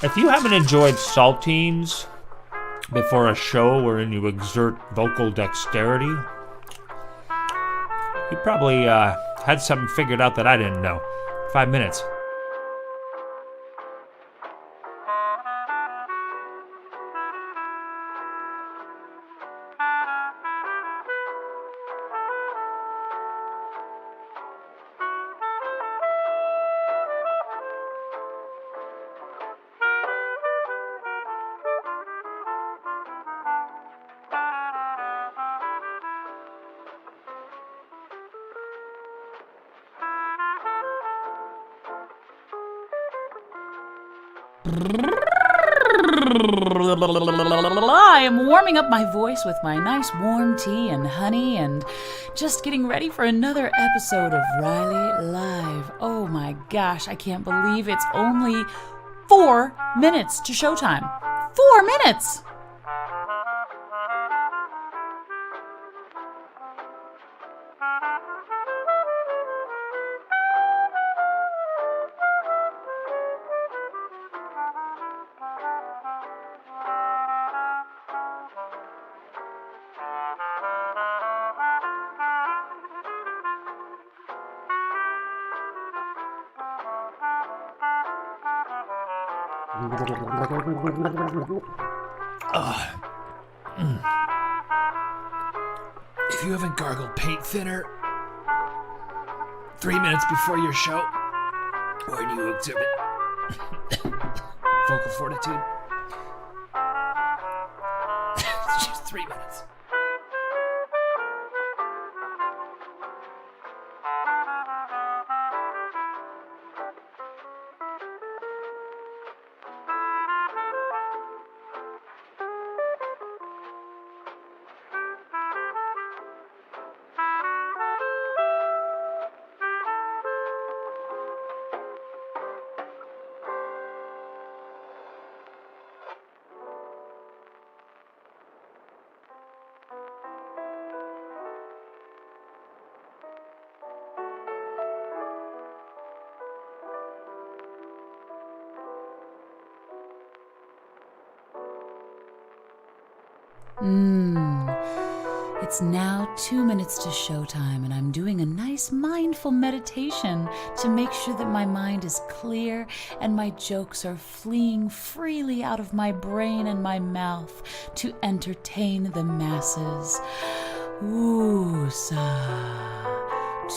If you haven't enjoyed saltines before a show wherein you exert vocal dexterity, you probably had something figured out that I didn't know. 5 minutes. I am warming up my voice with my nice warm tea and honey and just getting ready for another episode of Riley Live. Oh my gosh, I can't believe it's only 4 minutes to showtime. 4 minutes! If you haven't gargled paint thinner 3 minutes before your show, where do you exhibit vocal fortitude? It's just 3 minutes. It's now 2 minutes to showtime, and I'm doing a nice mindful meditation to make sure that my mind is clear and my jokes are fleeing freely out of my brain and my mouth to entertain the masses. Woosah.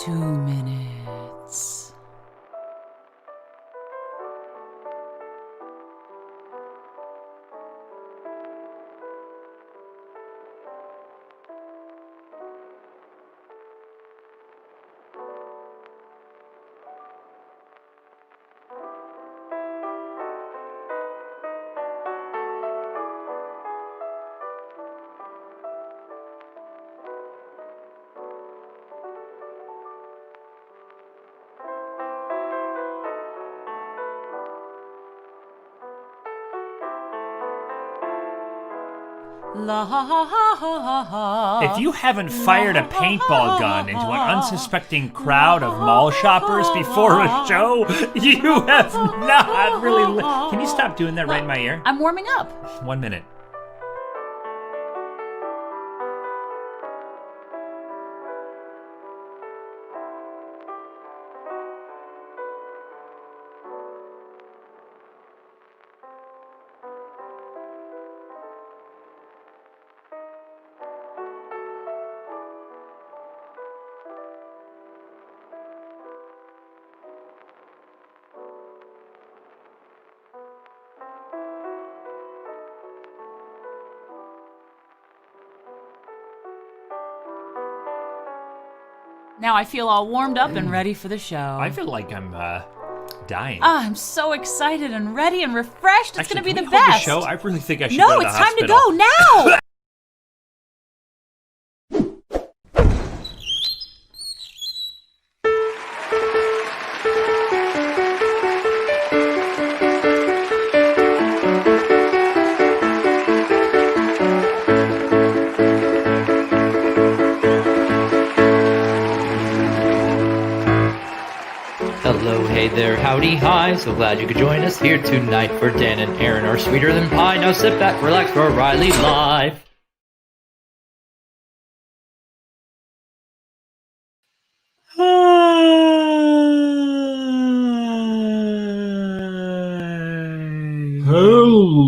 2 minutes. If you haven't fired a paintball gun into an unsuspecting crowd of mall shoppers before a show, you have not really... Can you stop doing that right in my ear? I'm warming up. 1 minute. Now I feel all warmed up and ready for the show. I feel like I'm dying. I'm so excited and ready and refreshed. It's going to be the hold best. The show? I really think I should No, go to the it's time to hospital. go now. Hey there, howdy, hi. So glad you could join us here tonight for Dan and Erinn are sweeter than pie. Now sit back, relax for Riley Live. Hello.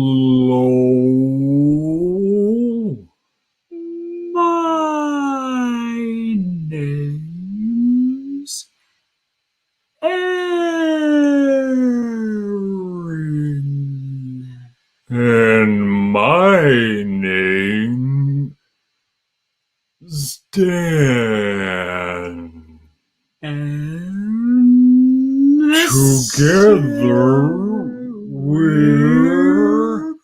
My name's Erinn. And my name's Dan. And together we're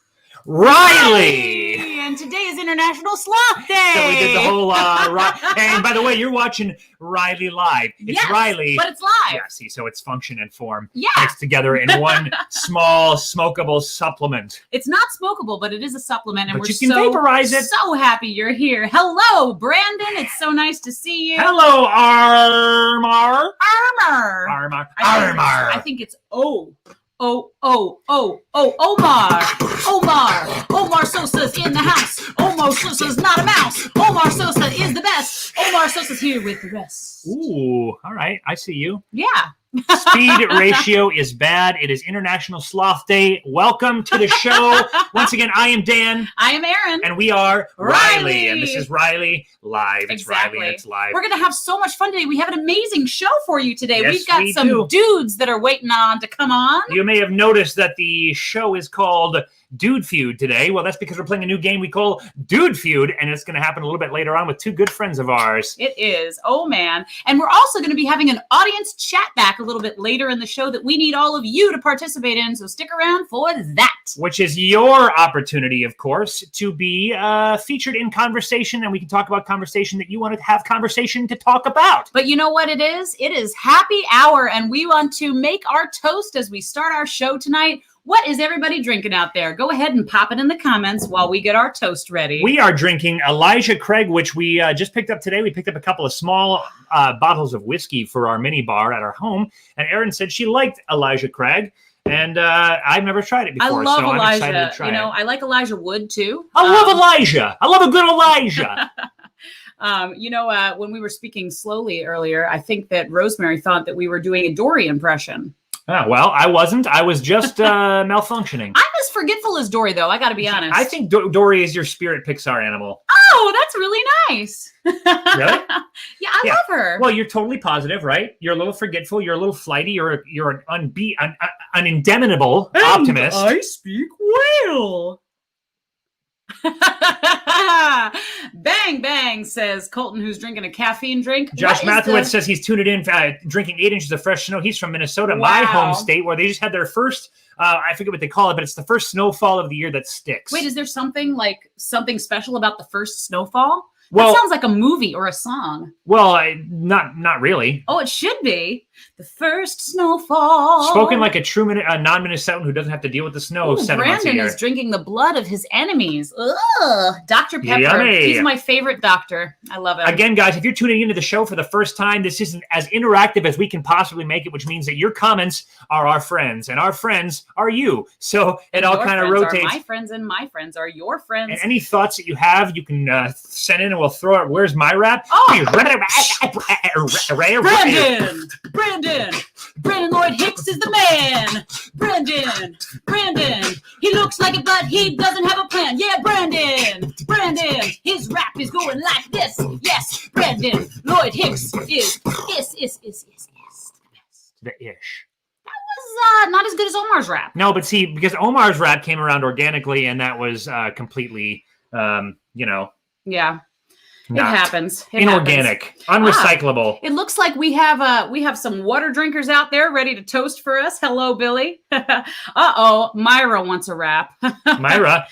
Riley! And today is International Sloth Day! So we did the whole, and by the way, you're watching Riley Live. It's yes, Riley. But it's live. Yeah, see, so it's function and form Yeah. mixed together in one small smokable supplement. It's not smokable, but it is a supplement, and But we're you can vaporize it. so happy you're here. Hello, Brandon. It's so nice to see you. Hello, Armar. Armor. Armar. I think it's Omar Sosa's in the house. Omar Sosa's not a mouse. Omar Sosa is the best. Omar Sosa's here with the rest. Ooh, all right. I see you. Yeah. Speed ratio is bad. It is International Sloth Day. Welcome to the show. Once again, I am Dan. I am Erinn. And we are Riley. Riley. And this is Riley Live. It's Exactly. Riley and it's live. We're going to have so much fun today. We have an amazing show for you today. Yes, We've got we some do. dudes that are waiting on to come on. You may have noticed that the show is called Dude Feud today. Well, that's because we're playing a new game we call Dude Feud, and it's going to happen a little bit later on with two good friends of ours. It is. Oh, man. And we're also going to be having an audience chat back a little bit later in the show that we need all of you to participate in. So stick around for that. Which is your opportunity, of course, to be featured in conversation, and we can talk about conversation that you want to have conversation to talk about. But you know what it is? It is happy hour, and we want to make our toast as we start our show tonight. What is everybody drinking out there? Go ahead and pop it in the comments while we get our toast ready. We are drinking Elijah Craig, which we just picked up today. We picked up a couple of small bottles of whiskey for our mini bar at our home, and Erinn said she liked Elijah Craig, and I've never tried it before, I love so I'm Elijah. excited to try You know, it. I like Elijah Wood too. I love Elijah. I love a good Elijah. When we were speaking slowly earlier, I think that Rosemary thought that we were doing a Dory impression. Well, I wasn't. I was just malfunctioning. I'm as forgetful as Dory, though. I got to be honest. I think Dory is your spirit Pixar animal. Oh, that's really nice. Really? Yeah, I love her. Well, you're totally positive, right? You're a little forgetful. You're a little flighty. You're an indomitable optimist. I speak well. Bang, bang, says Colton, who's drinking a caffeine drink. Josh Mathewitz says he's tuned in, drinking 8 inches of fresh snow. He's from Minnesota, my home state, where they just had their first, I forget what they call it, but it's the first snowfall of the year that sticks. Wait, is there something special about the first snowfall? Well, that sounds like a movie or a song. Well, not really. Oh, it should be. The first snowfall. Spoken like a true non-Minnesotan who doesn't have to deal with the snow 7 months a Brandon year. is drinking the blood of his enemies. Ugh. Dr. Pepper. Yummy. He's my favorite doctor. I love him. Again, guys, if you're tuning into the show for the first time, this isn't as interactive as we can possibly make it, which means that your comments are our friends, and our friends are you. So it all kind of rotates. My friends and my friends are your friends. And any thoughts that you have, you can send in, and we'll throw it. Where's my rap? Oh! Brandon Lloyd Hicks is the man. Brandon, he looks like it, but he doesn't have a plan. Yeah, Brandon, his rap is going like this. Yes, Brandon Lloyd Hicks is the best. The ish. Was not as good as Omar's rap. No, but see, because Omar's rap came around organically, and that was completely, Yeah. It not happens. Inorganic, unrecyclable. It looks like we have some water drinkers out there ready to toast for us. Hello, Billy. Uh-oh, Myra wants a rap. Myra.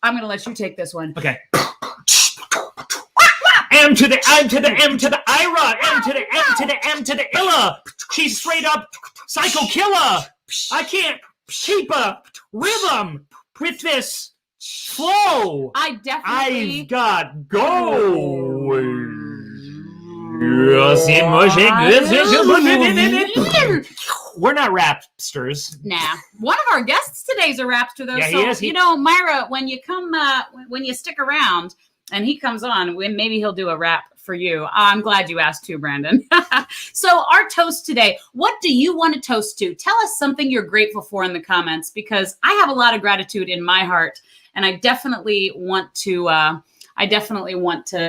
I'm going to let you take this one. Okay. M to the I to the M to the Ira, M to the M to the M to the Illa. She's straight up psycho killer. I can't keep a rhythm with this flow. I definitely. I've got going. we're not rapsters. Nah. One of our guests today's a rapster, though. Yeah, so, he is. you know, Myra, when you come, when you stick around and he comes on, maybe he'll do a rap for you. I'm glad you asked too, Brandon. So our toast today, what do you want to toast to? Tell us something you're grateful for in the comments, because I have a lot of gratitude in my heart, and I definitely want to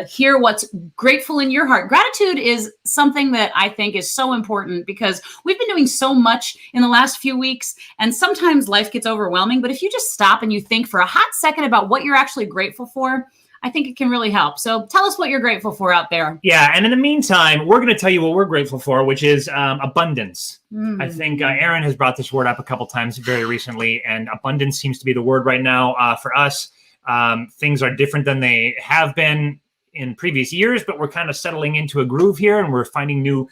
hear what's grateful in your heart. Gratitude is something that I think is so important, because we've been doing so much in the last few weeks, and sometimes life gets overwhelming. But if you just stop and you think for a hot second about what you're actually grateful for, I think it can really help. So tell us what you're grateful for out there. Yeah, and in the meantime, we're going to tell you what we're grateful for, which is abundance. I think Erinn has brought this word up a couple times very recently, and abundance seems to be the word right now for us. Things are different than they have been in previous years, but we're kind of settling into a groove here, and we're finding new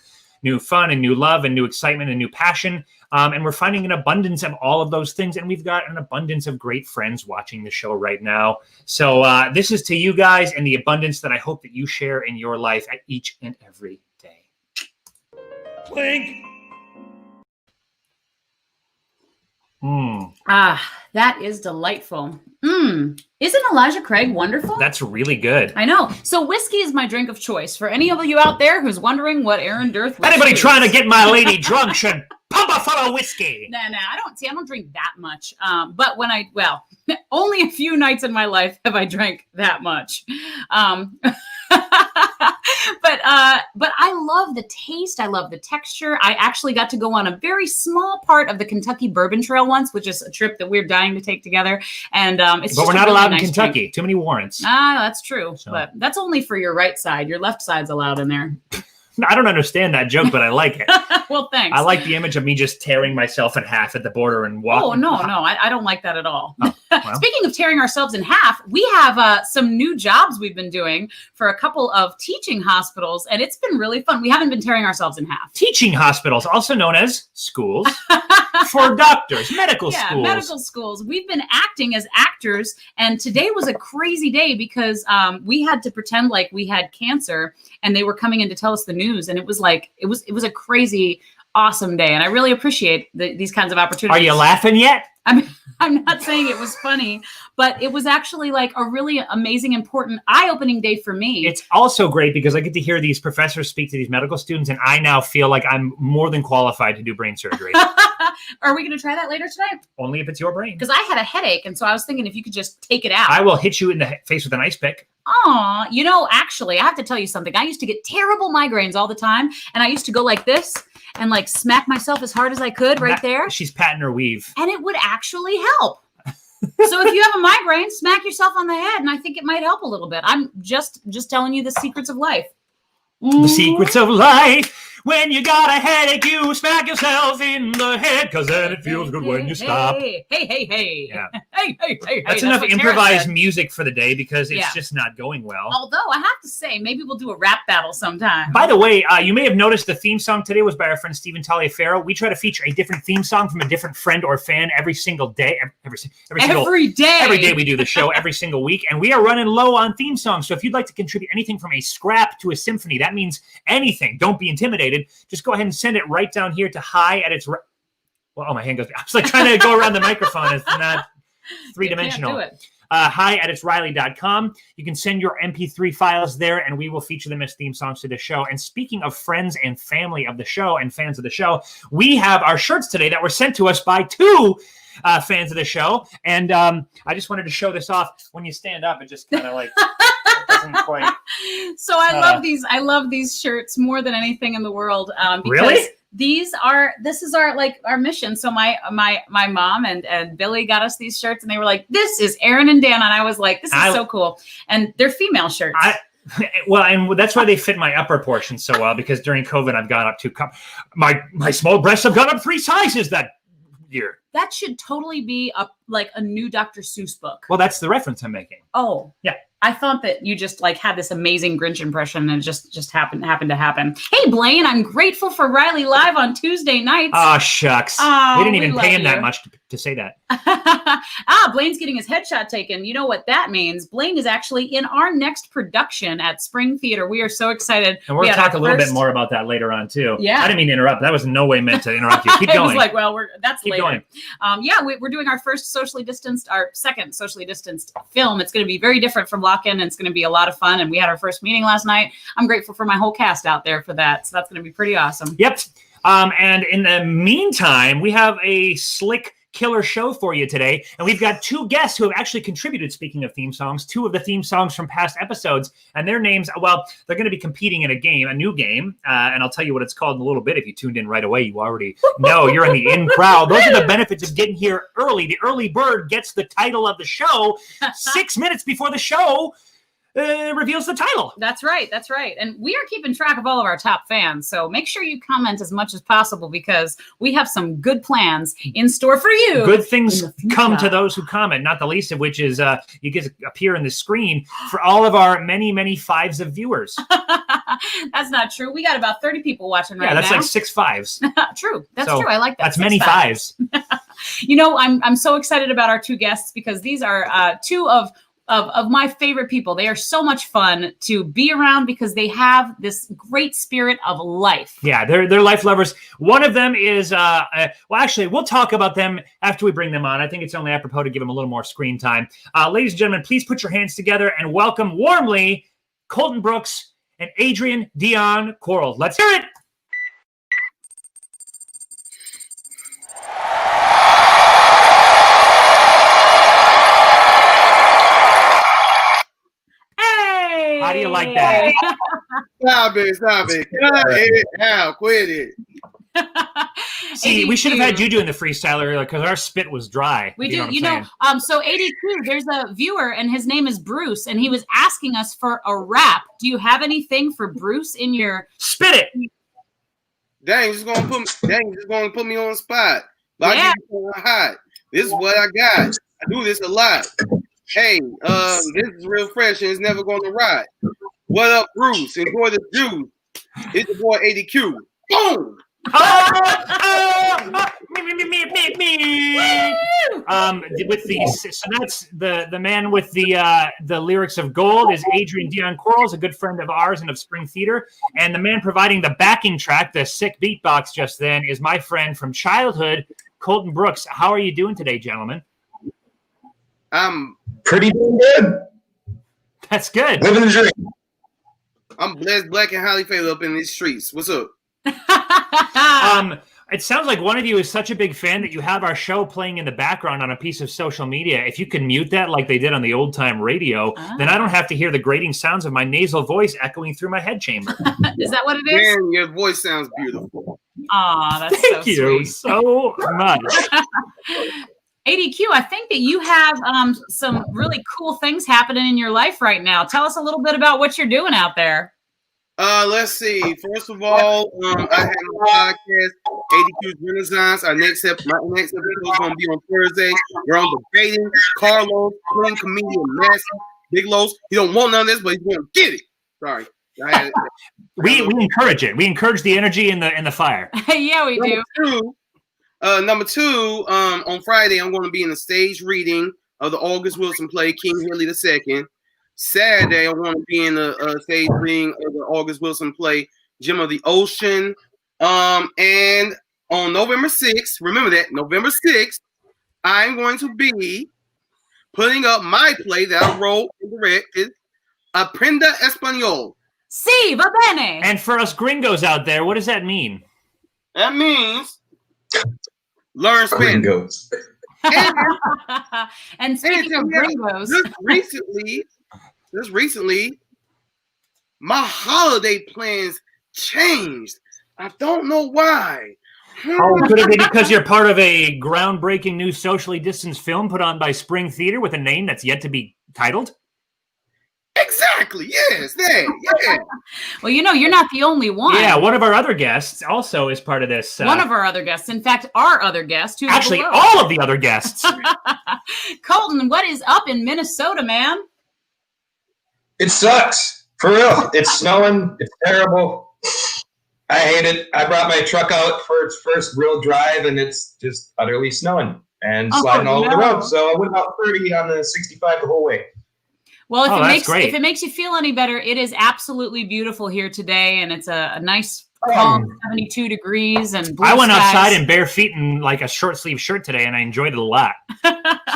fun and new love and new excitement and new passion. And we're finding an abundance of all of those things. And we've got an abundance of great friends watching the show right now. So this is to you guys, and the abundance that I hope that you share in your life at each and every day. Clink. That is delightful. Isn't Elijah Craig wonderful? That's really good. I know. So whiskey is my drink of choice. For any of you out there who's wondering what Erinn Dirth was. Anybody trying to get my lady drunk should pump a full of whiskey. Nah, I don't drink that much. But when only a few nights in my life have I drank that much. But I love the taste. I love the texture. I actually got to go on a very small part of the Kentucky Bourbon Trail once, which is a trip that we're dying to take together. And we're not allowed in Kentucky. Drink. Too many warrants. That's true. So. But that's only for your right side. Your left side's allowed in there. I don't understand that joke, but I like it. Well, thanks. I like the image of me just tearing myself in half at the border and walking. Oh, no, I don't like that at all. Oh, well. Speaking of tearing ourselves in half, we have some new jobs we've been doing for a couple of teaching hospitals, and it's been really fun. We haven't been tearing ourselves in half. Teaching hospitals, also known as schools for doctors, medical schools. Yeah, medical schools. We've been acting as actors, and today was a crazy day because we had to pretend like we had cancer, and they were coming in to tell us the news, and it was a crazy, awesome day, and I really appreciate these kinds of opportunities. Are you laughing yet? I'm not saying it was funny, but it was actually like a really amazing, important, eye-opening day for me. It's also great because I get to hear these professors speak to these medical students, and I now feel like I'm more than qualified to do brain surgery. Are we going to try that later tonight? Only if it's your brain. Because I had a headache, and so I was thinking if you could just take it out. I will hit you in the face with an ice pick. Aw, actually, I have to tell you something. I used to get terrible migraines all the time, and I used to go like this and like smack myself as hard as I could there. She's patting her weave. And it would actually help. So if you have a migraine, smack yourself on the head, and I think it might help a little bit. I'm just telling you the secrets of life. The secrets of life. When you got a headache, you smack yourself in the head, because then it feels good when you stop. Hey. Yeah. Hey. That's enough improvised music for the day, because it's just not going well. Although I have to say, maybe we'll do a rap battle sometime. By the way, you may have noticed the theme song today was by our friend Stephen Taliaferro. We try to feature a different theme song from a different friend or fan every single day. Every day we do the show, every single week. And we are running low on theme songs. So if you'd like to contribute anything from a scrap to a symphony, that means anything. Don't be intimidated. Just go ahead and send it right down here to hi at its... Well, my hand goes... I was like trying to go around the microphone. It's not three-dimensional. Hi at itsriley.com. You can send your MP3 files there, and we will feature them as theme songs to the show. And speaking of friends and family of the show and fans of the show, we have our shirts today that were sent to us by two fans of the show. And I just wanted to show this off. When you stand up, it just kind of like... doesn't quite... So I love these shirts more than anything in the world. Because really? This is our mission. So my mom and Billy got us these shirts, and they were like, "This is Erinn and Dan," and I was like, "This is so cool." And they're female shirts. And that's why they fit my upper portion so well, because during COVID I've gone up my small breasts have gone up 3 sizes that year. That should totally be a new Dr. Seuss book. Well, that's the reference I'm making. Oh, yeah. I thought that you just had this amazing Grinch impression, and it just happened to happen. Hey, Blaine, I'm grateful for rileyLive on Tuesday nights. Oh, shucks. We didn't even pay him that much to to say that. Blaine's getting his headshot taken. You know what that means. Blaine is actually in our next production at Spring Theater. We are so excited. And we're going to talk a little bit more about that later on, too. Yeah. I didn't mean to interrupt. That was in no way meant to interrupt you. Keep going. It was like, well, that's Keep later. Going. We're doing our second socially distanced film. It's going to be very different from Lock-In, and it's going to be a lot of fun. And we had our first meeting last night. I'm grateful for my whole cast out there for that. So that's going to be pretty awesome. Yep. And in the meantime, we have a slick killer show for you today. And we've got two guests who have actually contributed, speaking of theme songs, two of the theme songs from past episodes. And their names, well, they're going to be competing in a new game. And I'll tell you what it's called in a little bit. If you tuned in right away, you already know you're in the in crowd. Those are the benefits of getting here early. The early bird gets the title of the show 6 minutes before the show reveals the title. That's right. And we are keeping track of all of our top fans. So make sure you comment as much as possible because we have some good plans in store for you. Good things come to those who comment, not the least of which is you get to appear on the screen for all of our many, many fives of viewers. That's not true. We got about 30 people watching right now. Yeah, that's like 6 fives. True. That's true. I like that. That's many fives. You know, I'm so excited about our two guests because these are two of my favorite people. They are so much fun to be around because they have this great spirit of life. Yeah, they're life lovers. One of them is, well, actually, we'll talk about them after we bring them on. I think it's only apropos to give them a little more screen time. Ladies and gentlemen, please put your hands together and welcome warmly Colton Brooks and Adrian Dion Quarles. Let's hear it. How do you like that? Stop it. Cut it out. Quit it. See, we should have had you doing the freestyle earlier because our spit was dry. We do. So ADQ, there's a viewer and his name is Bruce and he was asking us for a rap. Do you have anything for Bruce in your... Spit it. Dang, just gonna put me on the spot. But I give you something hot. This is what I got. I do this a lot. Hey, this is real fresh and it's never gonna rot. What up, Bruce? Enjoy the juice. It's your boy ADQ. Boom! With the so that's the man with the lyrics of gold is Adrian Dion Quarles, a good friend of ours and of Spring Theater, and the man providing the backing track, the sick beatbox just then, is my friend from childhood, Colton Brooks. How are you doing today, gentlemen? I'm pretty good. That's good. Living the dream. I'm blessed, black, and highly favored up in these streets. What's up? It sounds like one of you is such a big fan that you have our show playing in the background on a piece of social media. If you can mute that like they did on the old-time radio, then I don't have to hear the grating sounds of my nasal voice echoing through my head chamber. Is that what it is? Man, your voice sounds beautiful. Aw, that's Thank you so much. ADQ, I think that you have some really cool things happening in your life right now. Tell us a little bit about what you're doing out there. Let's see. First of all, I have my podcast, ADQ's Renaissance. My next episode is going to be on Thursday. We're on debating Carlos, clean comedian, massive, Big Los. He don't want none of this, but he's going to get it. Sorry. We encourage it. We encourage the energy in the fire. Yeah, we do. Number two, on Friday, I'm going to be in a stage reading of the August Wilson play, King Henry II. Saturday, I want to be in a stage reading of the August Wilson play, Gem of the Ocean. And on November 6th, remember that, November 6th, I'm going to be putting up my play that I wrote and directed, Aprenda Español. Sí, va bene. And for us gringos out there, what does that mean? That means learn Spanish. And speaking of gringos, just recently, my holiday plans changed. I don't know why. Oh, could it be because you're part of a groundbreaking new socially distanced film put on by Spring Theater with a name that's yet to be titled? Exactly. Yes. Yeah. Well, you're not the only one. Yeah, one of our other guests also is part of this. One of our other guests. In fact, our other guest. Who's actually, below. all of the other guests. Colton, what is up in Minnesota, man? It sucks. For real. It's snowing. It's terrible. I hate it. I brought my truck out for its first real drive, and it's just utterly snowing. and sliding all over the road. So I went about 30 on the 65 the whole way. Well, if it makes you feel any better, it is absolutely beautiful here today, and it's a nice calm 72 degrees and blue I went skies. outside in bare feet and like a short sleeve shirt today, and I enjoyed it a lot.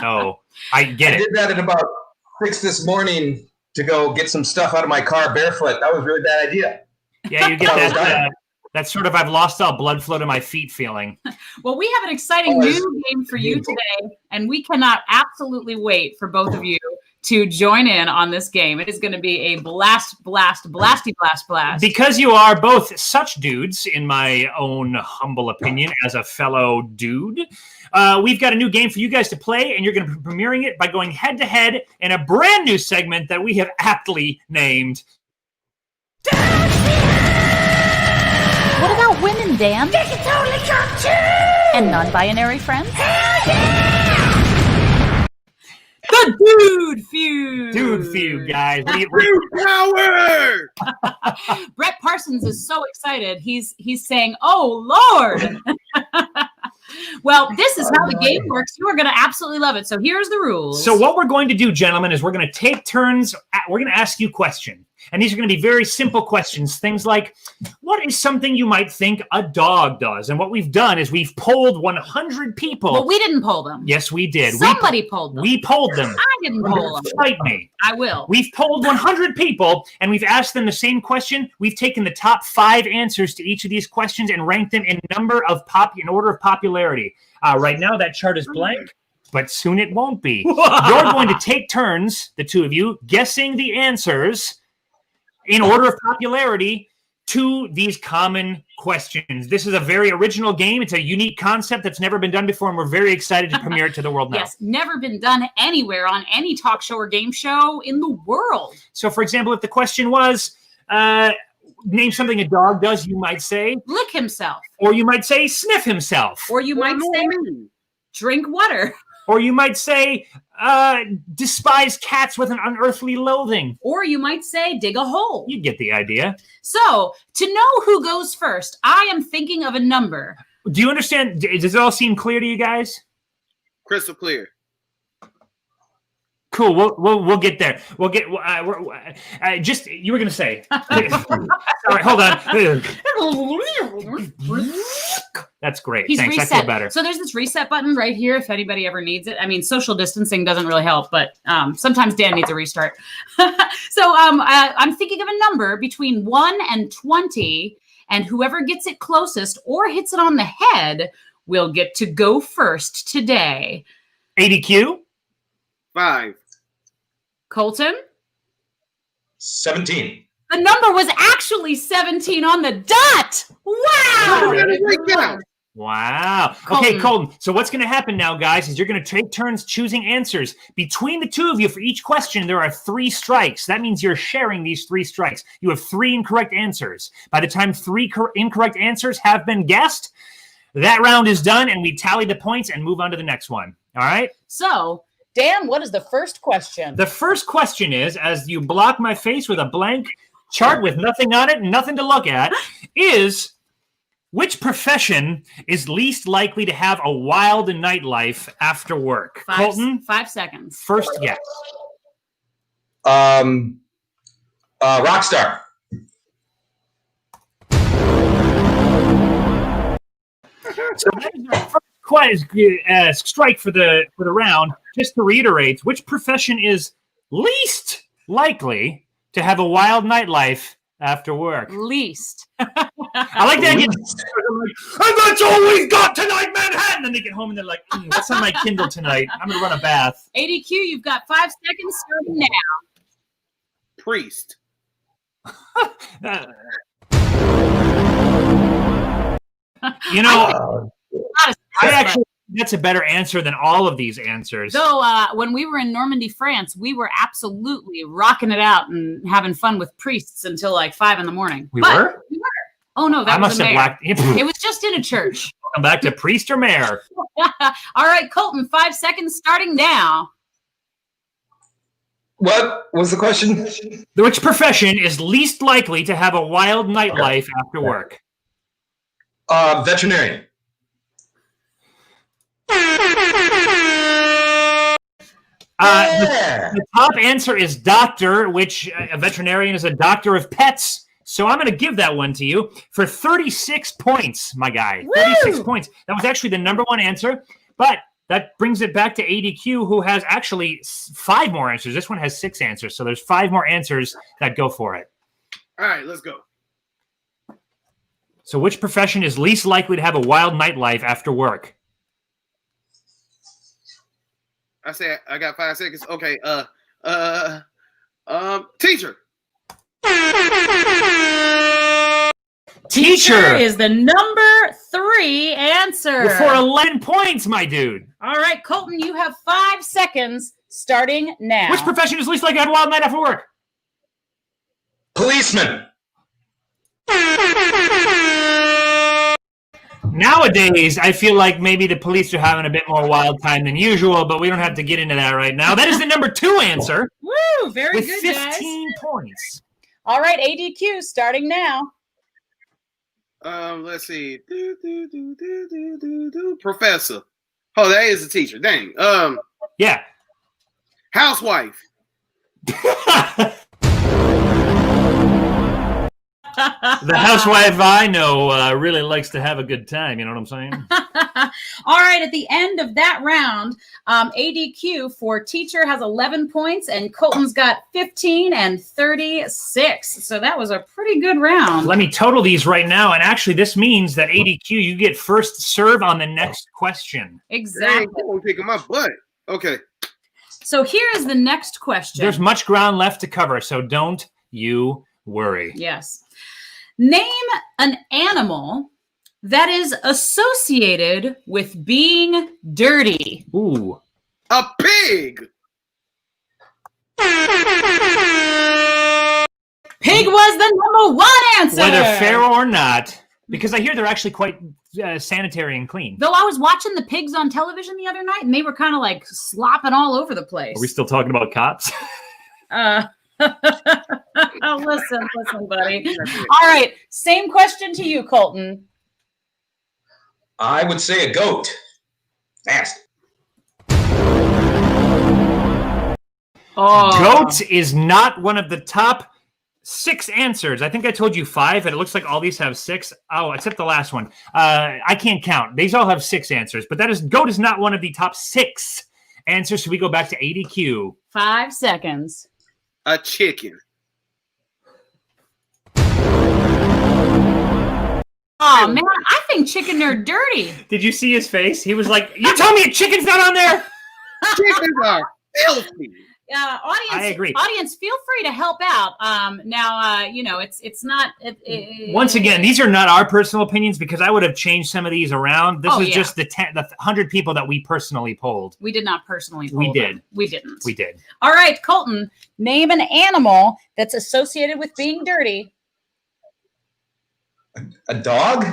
So I get it. I did that at about 6 this morning to go get some stuff out of my car barefoot. That was a really bad idea. Yeah, you get that. That sort of I've lost all blood flow to my feet feeling. Well, we have an exciting new game for you today, and we cannot absolutely wait for both of you to join in on this game. It is going to be a blasty blast. Because you are both such dudes, in my own humble opinion, as a fellow dude, we've got a new game for you guys to play, and you're going to be premiering it by going head-to-head in a brand new segment that we have aptly named... What about women, Dan? They can totally come too! And non-binary friends? The Dude Feud! Dude Feud, guys. Dude power! Brett Parsons is so excited. He's saying, "Oh, Lord!" Well, this is how the game works. You are going to absolutely love it. So here's the rules. So what we're going to do, gentlemen, is we're going to take turns. We're going to ask you questions. And these are going to be very simple questions. Things like, what is something you might think a dog does? And what we've done is we've polled 100 people. But we didn't poll them. Yes, we did. Somebody polled them. We polled them. I didn't poll them. Fight me. I will. We've polled 100 people, and we've asked them the same question. We've taken the top 5 answers to each of these questions and ranked them in order of popularity. Right now, that chart is blank, but soon it won't be. You're going to take turns, the two of you, guessing the answers in order of popularity to these common questions. This is a very original game. It's a unique concept that's never been done before, and we're very excited to premiere it to the world now. Yes, never been done anywhere on any talk show or game show in the world. So, for example, if the question was, name something a dog does, you might say... lick himself. Or you might say sniff himself. Or you might say drink water. Or you might say despise cats with an unearthly loathing. Or you might say dig a hole. You get the idea. So, to know who goes first, I am thinking of a number. Do you understand? Does it all seem clear to you guys? Crystal clear. Cool. We'll get there. We'll get. Just you were gonna say. All right, hold on. That's great. He's Thanks. reset. I feel better. So there's this reset button right here if anybody ever needs it. I mean, social distancing doesn't really help, but sometimes Dan needs a restart. So I'm thinking of a number between 1 and 20, and whoever gets it closest or hits it on the head will get to go first today. ADQ? 5. Colton? 17. The number was actually 17 on the dot. Wow! Wow. Okay, Colton. So what's going to happen now, guys, is you're going to take turns choosing answers. Between the two of you for each question, there are 3 strikes. That means you're sharing these 3 strikes. You have 3 incorrect answers. By the time 3 incorrect answers have been guessed, that round is done, and we tally the points and move on to the next one. All right? So, Dan, what is the first question? The first question is, as you block my face with a blank chart with nothing on it and nothing to look at, is... which profession is least likely to have a wild nightlife after work? Colton? 5 seconds. First guess. Rock star. So that is our first strike for the round. Just to reiterate, which profession is least likely to have a wild nightlife after work? Least. I like that idea. And that's all we've got tonight, Manhattan. And they get home and they're like, what's on my Kindle tonight? I'm going to run a bath. ADQ, you've got 5 seconds starting now. Priest. You know, I actually that's a better answer than all of these answers. Though when we were in Normandy, France, we were absolutely rocking it out and having fun with priests until like 5 a.m. We were? We were. Oh, no, that was a mayor. It was just in a church. Welcome back to priest or mayor. All right, Colton, 5 seconds starting now. What was the question? Which profession is least likely to have a wild nightlife after work? Veterinarian. The top answer is doctor, which a veterinarian is a doctor of pets. So I'm going to give that one to you for 36 points, my guy. Woo! 36 points. That was actually the number one answer, but that brings it back to ADQ, who has actually 5 more answers. This one has 6 answers, so there's 5 more answers that go for it. All right, let's go. So which profession is least likely to have a wild nightlife after work? I said I got 5 seconds. Okay. Teacher. Teacher is the number 3 answer. For 11 points, my dude. All right, Colton, you have 5 seconds starting now. Which profession is least likely to have a wild night after work? Policeman. Nowadays, I feel like maybe the police are having a bit more wild time than usual, but we don't have to get into that right now. That is the number 2 answer. Woo, very with good, 15 guys. points. All right, ADQ, starting now. Let's see. Professor. Oh, that is a teacher. Dang. Yeah. Housewife. The housewife I know really likes to have a good time. You know what I'm saying? All right, at the end of that round, ADQ for teacher has 11 points, and Colton's got 15 and 36. So that was a pretty good round. Let me total these right now. And actually, this means that ADQ, you get first serve on the next question. Exactly. Dang, kicking my butt. Okay. So here is the next question. There's much ground left to cover, so don't you worry. Yes. Name an animal that is associated with being dirty. Ooh. A pig. Pig was the number 1 answer. Whether fair or not, because I hear they're actually quite sanitary and clean. Though I was watching the pigs on television the other night, and they were kind of like slopping all over the place. Are we still talking about cops? Listen, buddy. All right, same question to you, Colton. I would say a goat. Nasty. Goat is not one of the top 6 answers. I think I told you 5, and it looks like all these have 6. Oh, except the last one. I can't count. These all have 6 answers, but goat is not one of the top 6 answers. So we go back to ADQ. 5 seconds. A chicken. Oh, man, I think chicken are dirty. Did you see his face? He was like, you tell me a chicken's not on there? Chickens are filthy. Audience, I agree. Audience, feel free to help out. Now, it's not. Once again, these are not our personal opinions because I would have changed some of these around. This is just the 100 people that we personally polled. We did not personally poll We did. them. We didn't. We did. All right, Colton, name an animal that's associated with being dirty. A dog?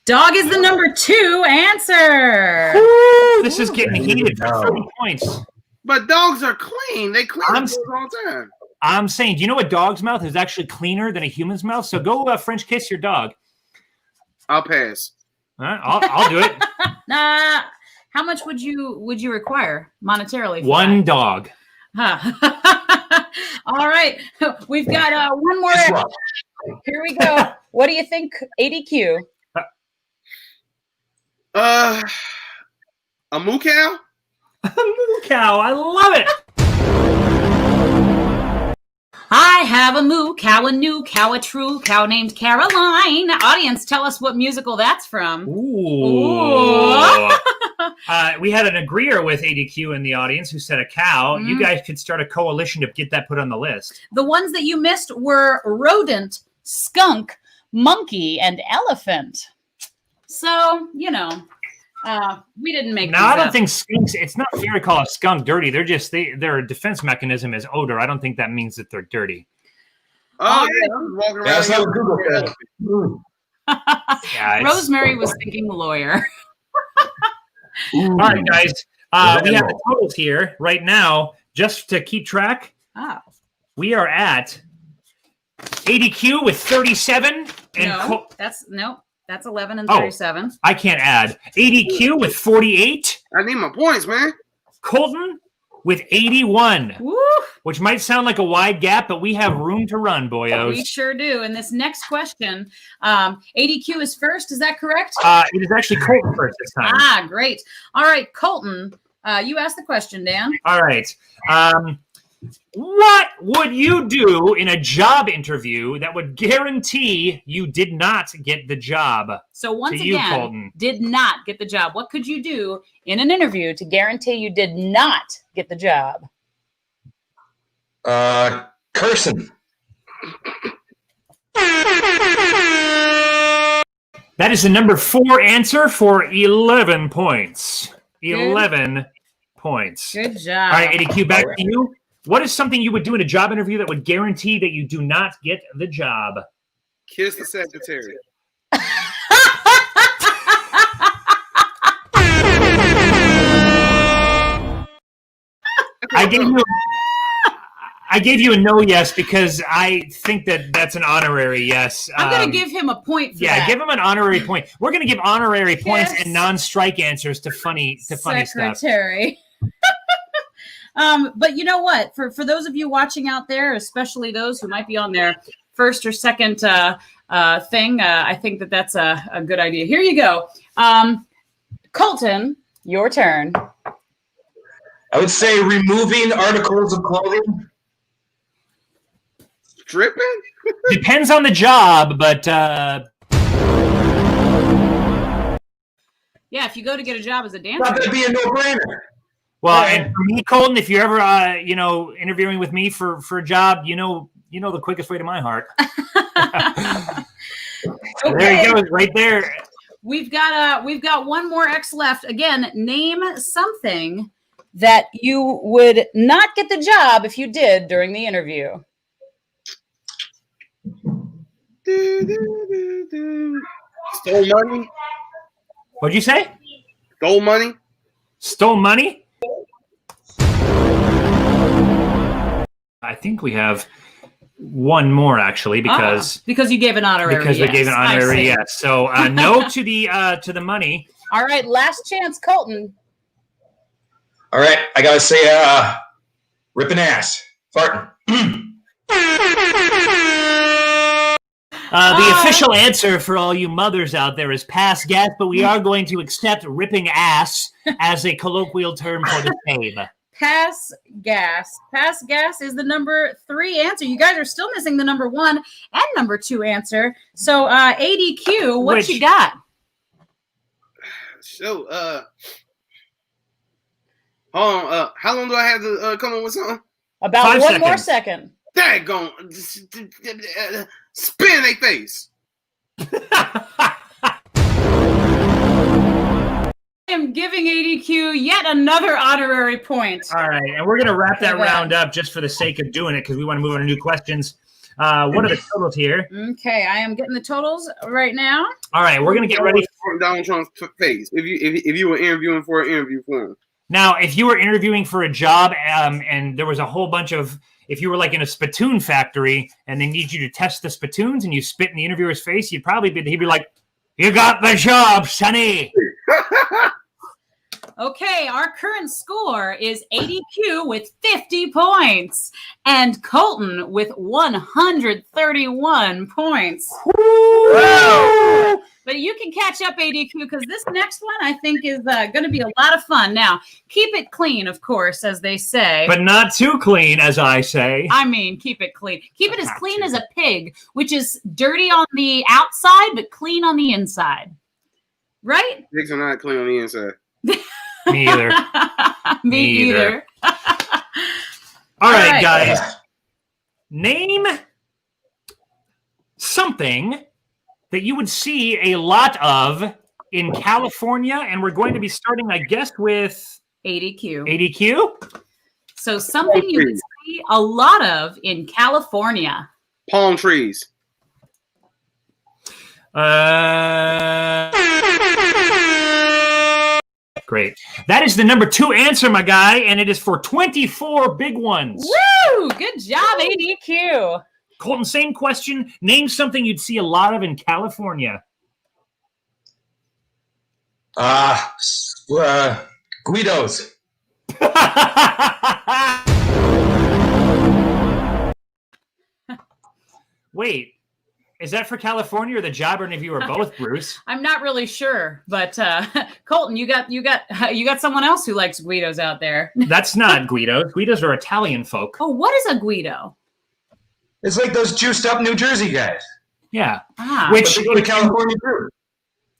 Dog is the number 2 answer. Woo, this is getting heated for 30 points. But dogs are clean. They clean all the time. I'm saying, do you know a dog's mouth is actually cleaner than a human's mouth? So go French kiss your dog. I'll pass. I'll do it. How much would you require monetarily? One dog. Huh. All right, we've got one more. Here we go. What do you think, ADQ? A moo cow? A moo cow. I love it. I have a moo cow, a new cow, a true cow named Caroline. Audience, tell us what musical that's from. Ooh. We had an agreeer with ADQ in the audience who said a cow. You guys could start a coalition to get that put on the list. The ones that you missed were rodent, skunk, monkey, and elephant. So, we didn't make No, I don't up. think skunks, it's not fair to call a skunk dirty. They're just, their defense mechanism is odor. I don't think that means that they're dirty. Oh, yeah. I'm walking around. That's not what Google says. Yeah, Rosemary was thinking lawyer. All right, guys. We have the totals here right now. Just to keep track, we are at ADQ with 37. And That's That's 11 and 37. I can't add. ADQ with 48. I need my points, man. Colton with 81. Woo! Which might sound like a wide gap, but we have room to run, boyos. We sure do. And this next question, ADQ is first. Is that correct? It is actually Colton first this time. Ah, great. All right, Colton, you asked the question, Dan. All right. What would you do in a job interview that would guarantee you did not get the job? So once you, again, Colton. did not get the job. What could you do in an interview to guarantee you did not get the job? Cursing. That is the number 4 answer for 11 points. 11 points. Good job. All right, ADQ, back to you. What is something you would do in a job interview that would guarantee that you do not get the job? Kiss the secretary. I gave you a no yes because I think that that's an honorary yes. I'm going to give him a point for that. Yeah, give him an honorary point. We're going to give honorary points and non-strike answers to funny stuff. Secretary. But you know what? For those of you watching out there, especially those who might be on their first or second thing, I think that that's a good idea. Here you go. Colton, your turn. I would say removing articles of clothing. Stripping? Depends on the job, but yeah, if you go to get a job as a dancer, That'd be a no-brainer. well, and for me, Colton, if you're ever interviewing with me for a job, you know the quickest way to my heart. There you go, right there. we've got one more X left. Again, name something that you would not get the job if you did during the interview. Stole money? What'd you say? Stole money? Stole money? I think we have one more actually because you gave an honorary we gave an honorary yes. yes. So no to the money. All right, last chance, Colton. All right, I gotta say, ripping ass, farting. The official answer for all you mothers out there is pass gas, but we are going to accept ripping ass as a colloquial term for the same. Pass gas. Pass gas is the number 3 answer. You guys are still missing the number 1 and number 2 answer. So, ADQ, what you got? So, hold on. How long do I have to come up with something? About 5 one seconds. more second. Daggone. Spin their face. I am giving ADQ yet another honorary point. All right, and we're going to wrap that round up just for the sake of doing it because we want to move on to new questions. What are the totals here? Okay, I am getting the totals right now. All right, we're going to get ready. Donald Trump's face. If you were interviewing for an interview for him. Now, if you were interviewing for a job and there was a whole bunch of, if you were like in a spittoon factory and they need you to test the spittoons and you spit in the interviewer's face, he'd be like, "You got the job, sonny." Okay, our current score is ADQ with 50 points and Colton with 131 points. Woo! But you can catch up, ADQ, because this next one I think is going to be a lot of fun. Now, keep it clean, of course, as they say. But not too clean, as I say. I mean, keep it clean. Keep it as clean as a pig, which is dirty on the outside, but clean on the inside. Right? Pigs are not clean on the inside. Me either. Me either. All right, guys. Name something that you would see a lot of in California, and we're going to be starting, I guess, with ADQ. ADQ? So something you would see a lot of in California. Palm trees. Great. That is the number 2 answer, my guy, and it is for 24 big ones. Woo! Good job, ADQ. Colton, same question. Name something you'd see a lot of in California. Guidos. Wait, is that for California or the job interview or both, Bruce? I'm not really sure, but Colton, you got someone else who likes Guidos out there. That's not Guidos. Guidos are Italian folk. Oh, what is a Guido? It's like those juiced up New Jersey guys. Yeah. Ah. Which But they go to California too.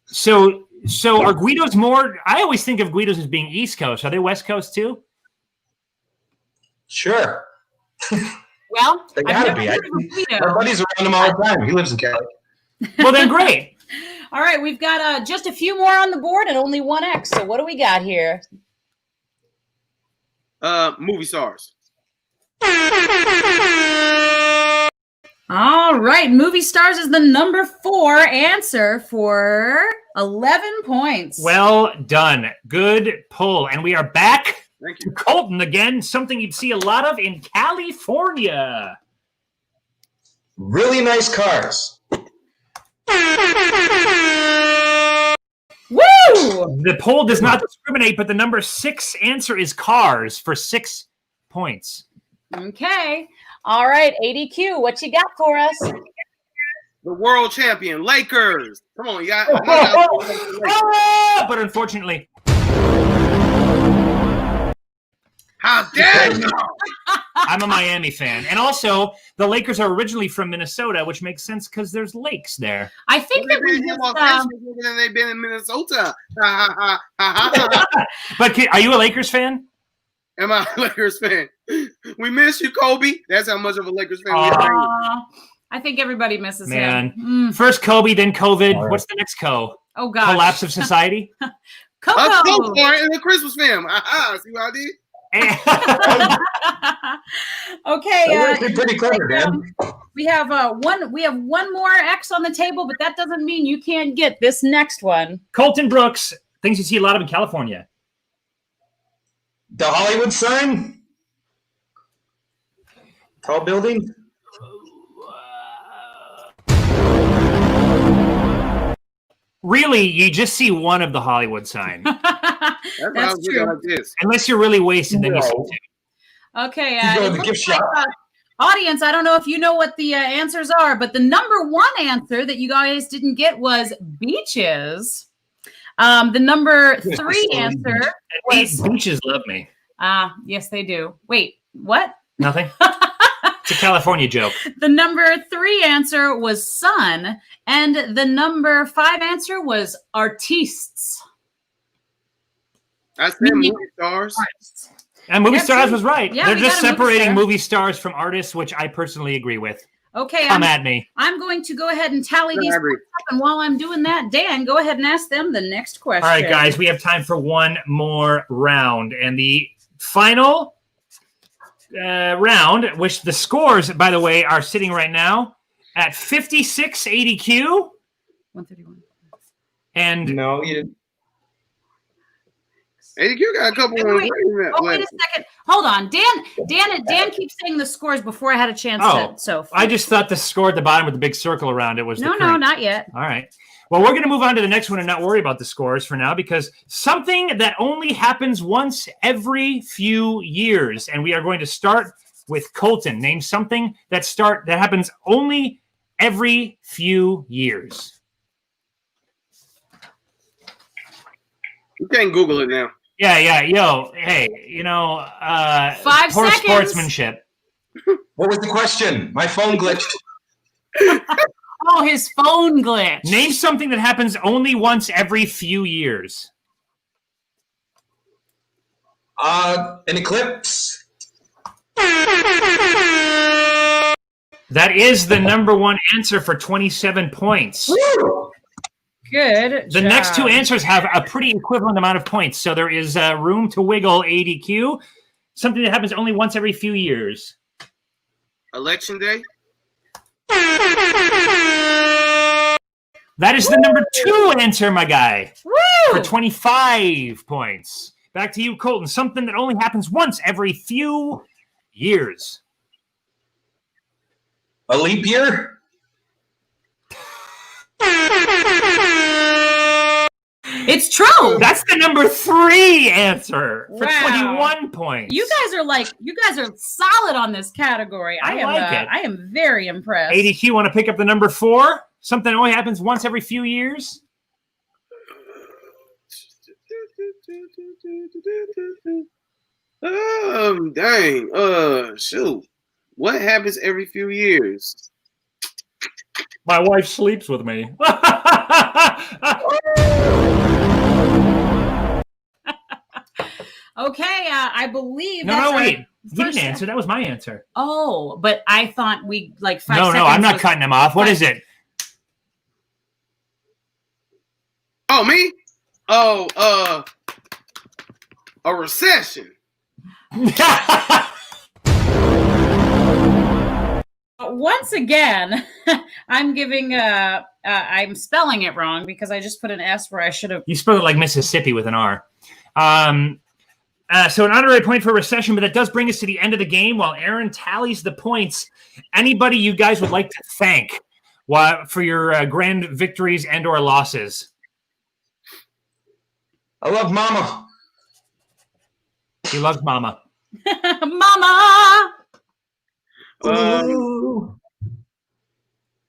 So are Guidos more? I always think of Guidos as being East Coast. Are they West Coast too? Sure. Well, They I've gotta never be. heard of a Guido. Our buddies around him all the time. He lives in Cali. Well, then great. All right, we've got just a few more on the board and only one X. So what do we got here? Movie stars. All right, movie stars is the number 4 answer for 11 points. Well done. Good pull. And we are back Thank to you. Colton again, something you'd see a lot of in California. Really nice cars. Woo! The poll does not discriminate, but the number 6 answer is cars for 6 points. Okay. All right, ADQ, what you got for us? The world champion, Lakers. Come on, you got. But unfortunately, How dare you? I'm a Miami fan. And also, the Lakers are originally from Minnesota, which makes sense because there's lakes there. I think that They've we been in just, Los Angeles longer than they've been in Minnesota. Ha, ha, ha, ha, ha. But are you a Lakers fan? Am I a Lakers fan? We miss you, Kobe. That's how much of a Lakers fan we are. I think everybody misses Man. him. First Kobe, then COVID. What's the next Co? Oh, gosh. Collapse of society? Coco. Us Coke and the Christmas film. Aha, see what I did? Okay. You're actually pretty clever, Dan. We have one more X on the table, but that doesn't mean you can't get this next one. Colton Brooks, things you see a lot of in California. The Hollywood sign? Tall building? Really, you just see one of the Hollywood sign. That's why I That's was looking true. like this. Unless you're really wasted, then you see No. two. Okay. You go it to the looks gift like, shop. audience, I don't know if you know what the answers are, but the number 1 answer that you guys didn't get was beaches. The number 3 answer was Beaches love me. yes, they do. Wait, what? Nothing? It's a California joke. The number 3 answer was sun, and the number 5 answer was artistes. I said movie stars. And movie Yep, stars see? was right. Yeah, They're we just got a movie separating star. movie stars from artists, which I personally agree with. Okay, Come at me. I'm going to go ahead and tally I these agree. points up, and while I'm doing that, Dan, go ahead and ask them the next question. All right, guys, we have time for one more round. And the final round, which the scores, by the way, are sitting right now at 56 ADQ 131. and No, you didn't. Hey, you got a couple Wait, ones. wait. Wait Oh, wait a second. Hold on. Dan keeps saying the scores before I had a chance Oh, to. So I just thought the score at the bottom with the big circle around it was no, the current. not yet. All right. Well, we're going to move on to the next one and not worry about the scores for now because something that only happens once every few years. And we are going to start with Colton. Name something that happens only every few years. You can't Google it now. Yeah. Yo, hey, 5 poor seconds. sportsmanship. What was the question? My phone glitched. Oh, his phone glitch. Name something that happens only once every few years. An eclipse. That is the number 1 answer for 27 points. Woo! Good. The next 2 answers have a pretty equivalent amount of points, so there is room to wiggle ADQ. Something that happens only once every few years. Election day. That is the number 2 answer, my guy, Woo! for 25 points. Back to you, Colton. Something that only happens once every few years. A leap year? It's true. That's the number 3 answer for Wow. 21 points. You guys are solid on this category. I like it. I am very impressed. ADQ, want to pick up the number 4? Something only happens once every few years? Dang. Shoot. What happens every few years? My wife sleeps with me. Okay, I believe. No, wait. You didn't answer. That was my answer. Oh, but I thought we like 5 No, seconds. I'm not cutting him off. What is it? Oh, me? Oh, a recession. Once again, I'm giving I'm spelling it wrong because I just put an S where I should have. You spelled it like Mississippi with an R. So an honorary point for recession, but that does bring us to the end of the game. While Erinn tallies the points, anybody you guys would like to thank for your grand victories and or losses? I love Mama. He loves Mama. Mama! Ooh.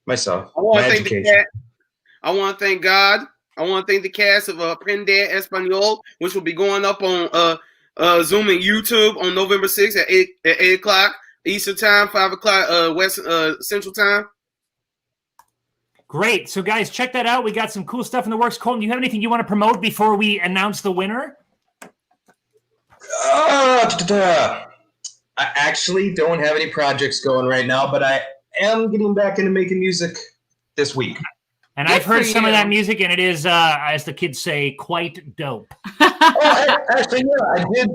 Myself. I want My to thank education. the cat. I want to thank God. I want to thank the cast of Aprender Español, which will be going up on Zoom and YouTube on November 6th at 8 o'clock Eastern Time, 5 o'clock West Central Time. Great. So, guys, check that out. We got some cool stuff in the works. Colton, do you have anything you want to promote before we announce the winner? I actually don't have any projects going right now, but I am getting back into making music this week. And Good I've heard for some of you. that music, and it is, as the kids say, quite dope. Actually, yeah,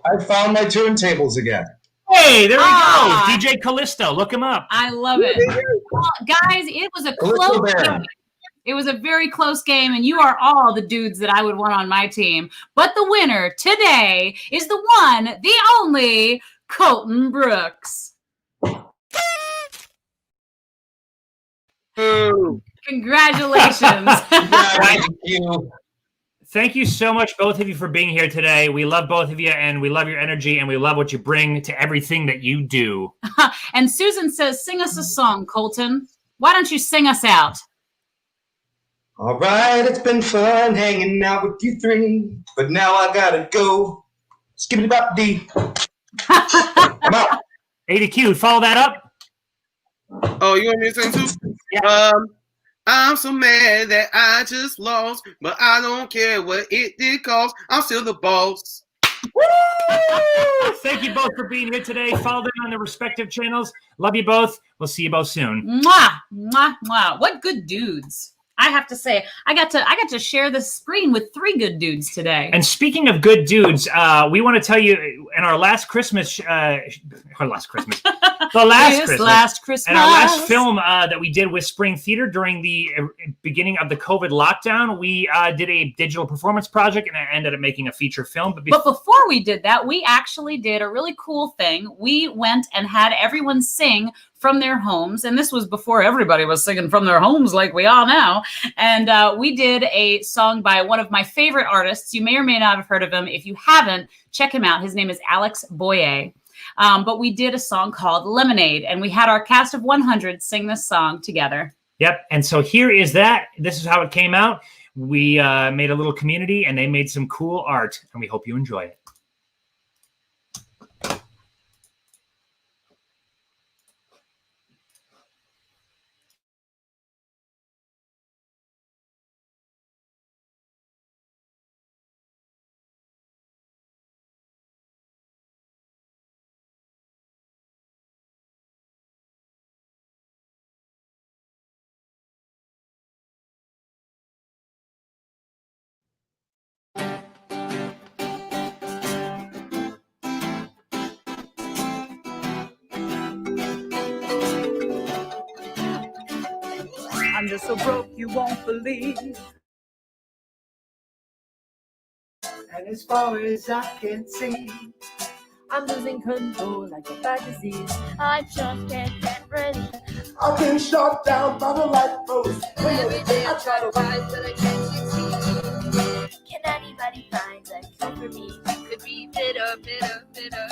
I found my turntables again. Hey, there we Ah. go. DJ Callisto. Look him up. I love it. Well, guys, it was a Callisto close Baron. game. It was a very close game, and you are all the dudes that I would want on my team. But the winner today is the one, the only, Colton Brooks. Ooh. Congratulations. Thank you. Thank you so much, both of you, for being here today. We love both of you, and we love your energy, and we love what you bring to everything that you do. And Susan says, sing us a song, Colton. Why don't you sing us out? All right, it's been fun hanging out with you three, but now I gotta go. Skibbity bop dee. I'm out. ADQ, follow that up. Oh, you want me to sing too? Yeah. I'm so mad that I just lost, but I don't care what it did cost. I'm still the boss. Woo! Thank you both for being here today. Follow them on their respective channels. Love you both. We'll see you both soon. Mwah, mwah, mwah. What good dudes. I have to say, I got to share the screen with 3 good dudes today. And speaking of good dudes, we want to tell you in our last Christmas, This last Christmas, Christmas. and our last film that we did with Spring Theater during the beginning of the COVID lockdown, we did a digital performance project and I ended up making a feature film. But before we did that, we actually did a really cool thing. We went and had everyone sing from their homes. And this was before everybody was singing from their homes like we all know. And we did a song by one of my favorite artists. You may or may not have heard of him. If you haven't, check him out. His name is Alex Boyer. But we did a song called Lemonade, and we had our cast of 100 sing this song together. Yep. And so here is that. This is how it came out. We made a little community, and they made some cool art, and we hope you enjoy it. I'm just so broke you won't believe. And as far as I can see, I'm losing control like a bad disease. I just can't get rid. I've been shot down by the light post. Every day I try to rise, but I can't succeed. anybody finds except for me could be bitter, bitter, bitter.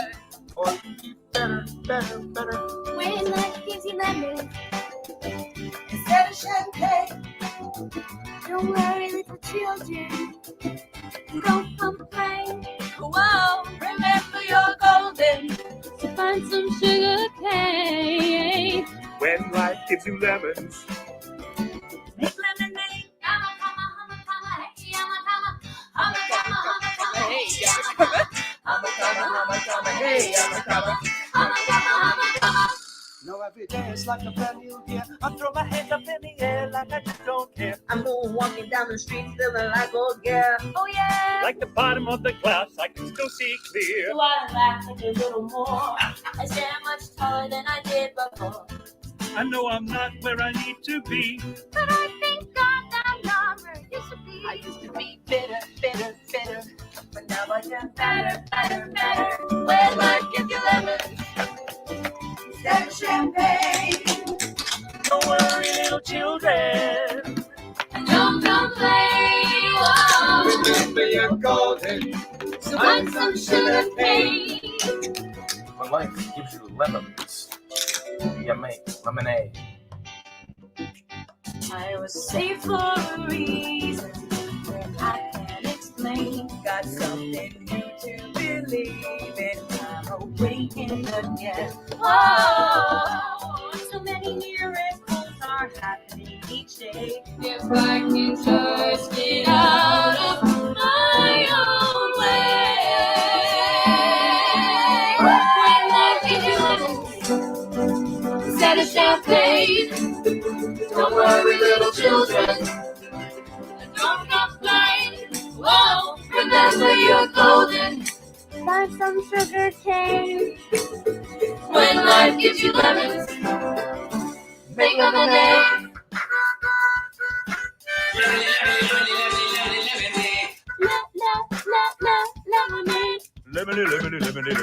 Or better, better, better. When life gives you lemons Instead of champagne. don't worry, little children, don't complain. Whoa, remember you're golden, so find some sugar cane. When life gives you lemons. Make lemonade. Humma, humma, humma, humma, hey, humma, humma, humma, humma, humma, humma, hey, humma, humma, humma, humma, humma, hey, humma, humma, humma, humma, humma. No, every day is like a brand new year. I throw my hands up in the air like I just don't care. I'm walking down the street feeling like old girl. Oh yeah. Like the bottom of the glass, I can still see clear. So I laugh like a little more. I stand much taller than I did before. I know I'm not where I need to be. But I thank God that I'm not where I used to be. I used to be bitter, bitter, bitter. But now I am Better, better, better. When life gives you lemons instead of champagne. Don't worry, little children. don't complain. Whoa. Remember you're golden. So find some sugar cane. When life gives you lemons, you make lemonade. I was saved for a reason that I can't explain. Got something new to believe in. I'm awakened again. Whoa, so many miracles are happening each day. If I can just get out of my own way. When life gives you lemons instead of champagne, don't worry, little children, don't complain. Whoa, remember you're golden. Find some sugar cane. When life gives you lemons, make lemonade. Lemonade. Lemonade.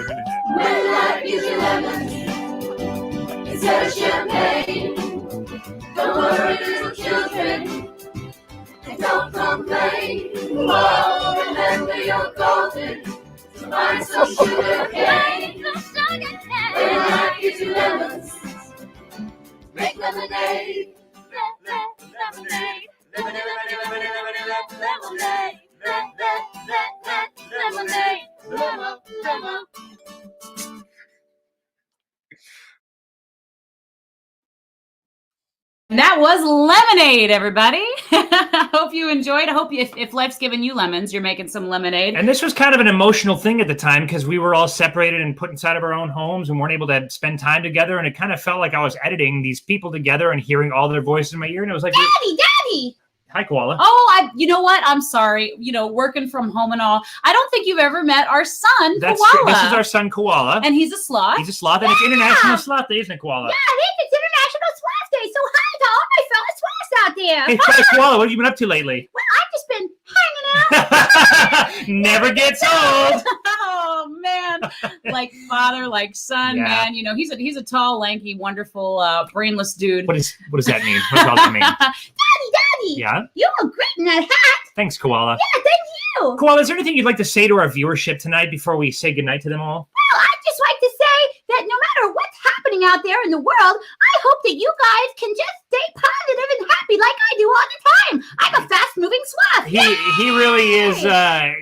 When life gives you lemons instead of champagne, don't worry, little children, and don't complain. Whoa, remember you're golden. Find some sugar cane. When life gives you lemons, make lemonade. Lemonade. Lemonade. Lemonade. Lemonade. And that was lemonade, everybody. I hope you enjoyed. I hope if life's giving you lemons, you're making some lemonade. And this was kind of an emotional thing at the time because we were all separated and put inside of our own homes and weren't able to spend time together. And it kind of felt like I was editing these people together and hearing all their voices in my ear. And it was like, Daddy. hi, Koala. Oh, you know what? I'm sorry. You know, working from home and all. I don't think you've ever met our son, That's Koala. true. This is our son, Koala. And he's a sloth. He's a sloth, and it's International Sloth Day, isn't it, Koala? I think it's International Sloth Day, so hi to all my fellow sloths out there. Hey, Koala, what have you been up to lately? Well, I've just been hanging out. Never gets old. Oh man, like father, like son, Yeah. man. You know, he's a tall, lanky, wonderful, brainless dude. What does that mean? What does that mean? Daddy, Yeah. you look great in that hat. Thanks, Koala. Yeah, thank you. Koala, is there anything you'd like to say to our viewership tonight before we say goodnight to them all? Well, I'd just like to say that no matter what's happening out there in the world, I hope that you guys can just stay positive and happy like I do all the time. I'm a fast-moving sloth. He really is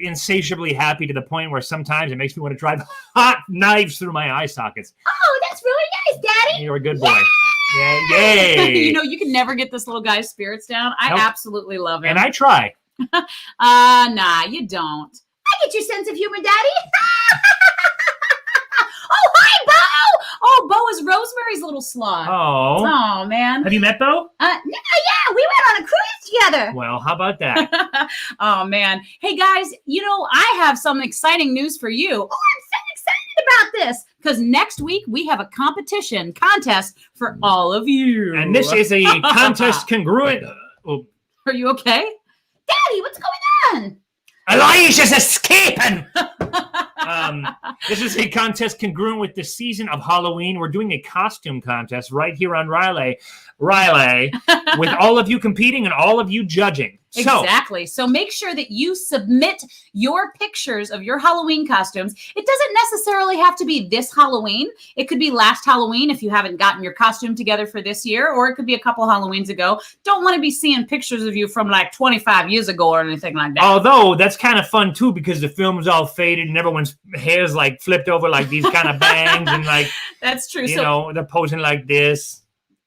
insatiably happy to the point where sometimes it makes me want to drive hot knives through my eye sockets. Oh, that's really nice, Daddy. You're a good boy. Yay! You know, you can never get this little guy's spirits down. I Nope. absolutely love him. And I try. Nah, you don't. I get your sense of humor, Daddy. Oh, hi, Bo. Oh, Bo is Rosemary's little sloth. Oh. Oh, man. Have you met Bo? Yeah, we went on a cruise together. Well, how about that? Oh, man. Hey, guys, you know, I have some exciting news for you. Oh, I'm so excited about this. Because next week we have a contest for all of you. And this is a contest congruent. Are you okay? Daddy, what's going on? Elijah's escaping! This is a contest congruent with the season of Halloween. We're doing a costume contest right here on Riley, with all of you competing and all of you judging. Exactly. So make sure that you submit your pictures of your Halloween costumes. It doesn't necessarily have to be this Halloween. It could be last Halloween if you haven't gotten your costume together for this year, or it could be a couple Halloweens ago. Don't want to be seeing pictures of you from like 25 years ago or anything like that. Although that's kind of fun too, because the film's all faded and everyone's hair's like flipped over like these kind of bangs and like That's true. you know, they're posing like this.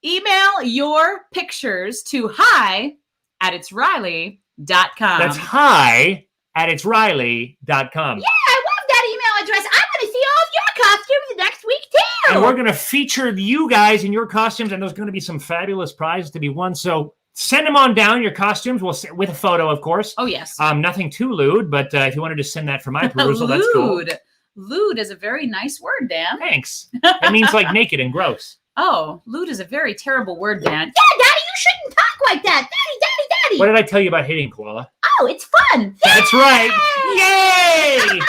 Email your pictures to hi@itsriley.com. That's hi@itsriley.com. Yeah, I love that email address. I want to see all of your costumes next week, too. And we're going to feature you guys in your costumes, and there's going to be some fabulous prizes to be won. So send them on down, your costumes, with a photo, of course. Oh, yes. Nothing too lewd, but if you wanted to send that for my perusal, that's cool. Lewd is a very nice word, Dan. Thanks. It means like naked and gross. Oh, lewd is a very terrible word, Dan. Yeah, Daddy, you shouldn't talk like that. Daddy. What did I tell you about hitting, Koala? Oh, it's fun. That's right. Yay! Never gets...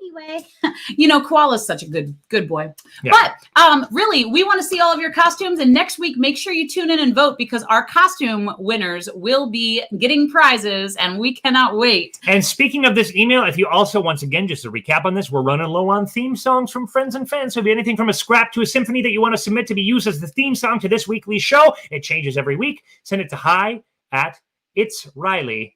Anyway. You know, Koala's such a good boy. Yeah. But really, we want to see all of your costumes. And next week, make sure you tune in and vote, because our costume winners will be getting prizes, and we cannot wait. And speaking of this email, if you also, once again, just to recap on this, we're running low on theme songs from friends and fans. So if you have anything from a scrap to a symphony that you want to submit to be used as the theme song to this weekly show, it changes every week. Send it to hi@itsriley.com.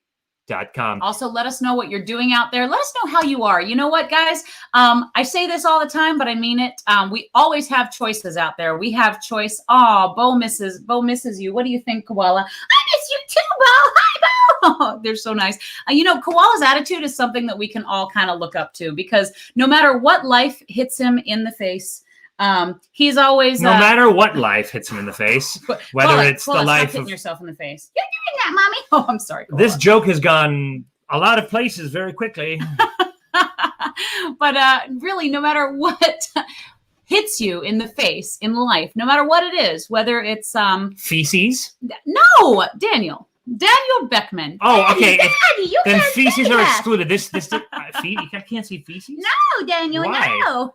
Also, let us know what you're doing out there. Let us know how you are. You know what, guys? I say this all the time, but I mean it. We always have choices out there. We have choice. Oh, Bo misses you. What do you think, Koala? I miss you too, Bo. Hi, Bo. They're so nice. You know, Koala's attitude is something that we can all kind of look up to, because no matter what life hits him in the face, he's always no matter what life hits him in the face, whether it's the life hitting of yourself in the face. You're doing that, Mommy. Oh, I'm sorry, Koala. this joke has gone a lot of places very quickly. But really, no matter what hits you in the face in life, no matter what it is, whether it's feces. No, Daniel Beckman. Oh, okay. Daddy, you Then can't feces say are that. excluded. I can't see feces. No, Daniel, Why? no.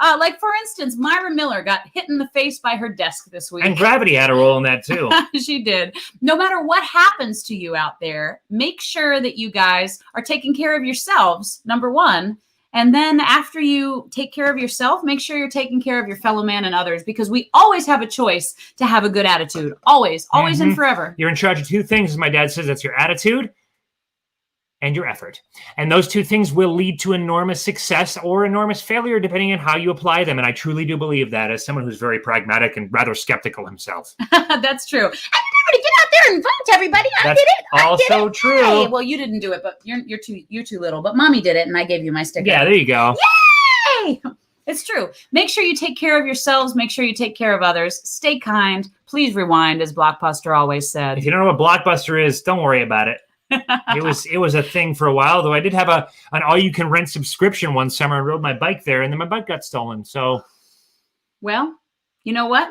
Like, for instance, Myra Miller got hit in the face by her desk this week. And Gravity had a role in that too. She did. No matter what happens to you out there, make sure that you guys are taking care of yourselves, number one. And then after you take care of yourself, make sure you're taking care of your fellow man and others, because we always have a choice to have a good attitude. Always and forever. You're in charge of two things, as my dad says. That's your attitude and your effort. And those two things will lead to enormous success or enormous failure, depending on how you apply them. And I truly do believe that, as someone who's very pragmatic and rather skeptical himself. That's true. And remember to get out there and vote, everybody. I That's did it. also true. Hey, well, you didn't do it, but you're too little. But Mommy did it, and I gave you my sticker. Yeah, there you go. Yay! It's true. Make sure you take care of yourselves. Make sure you take care of others. Stay kind. Please rewind, as Blockbuster always said. If you don't know what Blockbuster is, don't worry about it. It was a thing for a while, though. I did have an all-you-can-rent subscription one summer. I rode my bike there, and then my bike got stolen. So, well, you know what?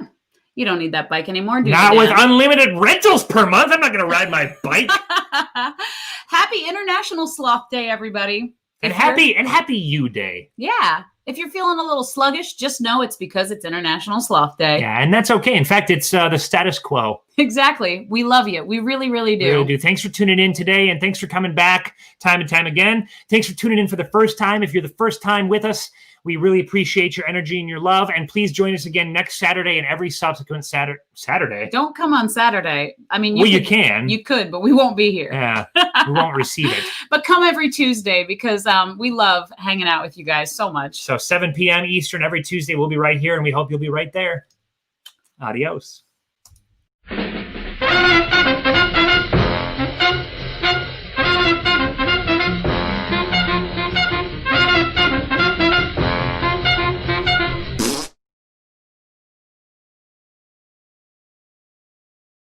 You don't need that bike anymore, do you? Not with Dan? unlimited rentals per month. I'm not going to ride my bike. Happy International Sloth Day, everybody. And happy You Day. Yeah. If you're feeling a little sluggish, just know it's because it's International Sloth Day. Yeah, and that's okay. In fact, it's the status quo. Exactly. We love you. We really, really do. Really do. Thanks for tuning in today, and thanks for coming back time and time again. Thanks for tuning in for the first time. If you're the first time with us, we really appreciate your energy and your love. And please join us again next Saturday and every subsequent Saturday. Don't come on Saturday. I mean, you can. You could, but we won't be here. Yeah, we won't receive it. But come every Tuesday, because we love hanging out with you guys so much. So 7 p.m. Eastern every Tuesday, we'll be right here, and we hope you'll be right there. Adios.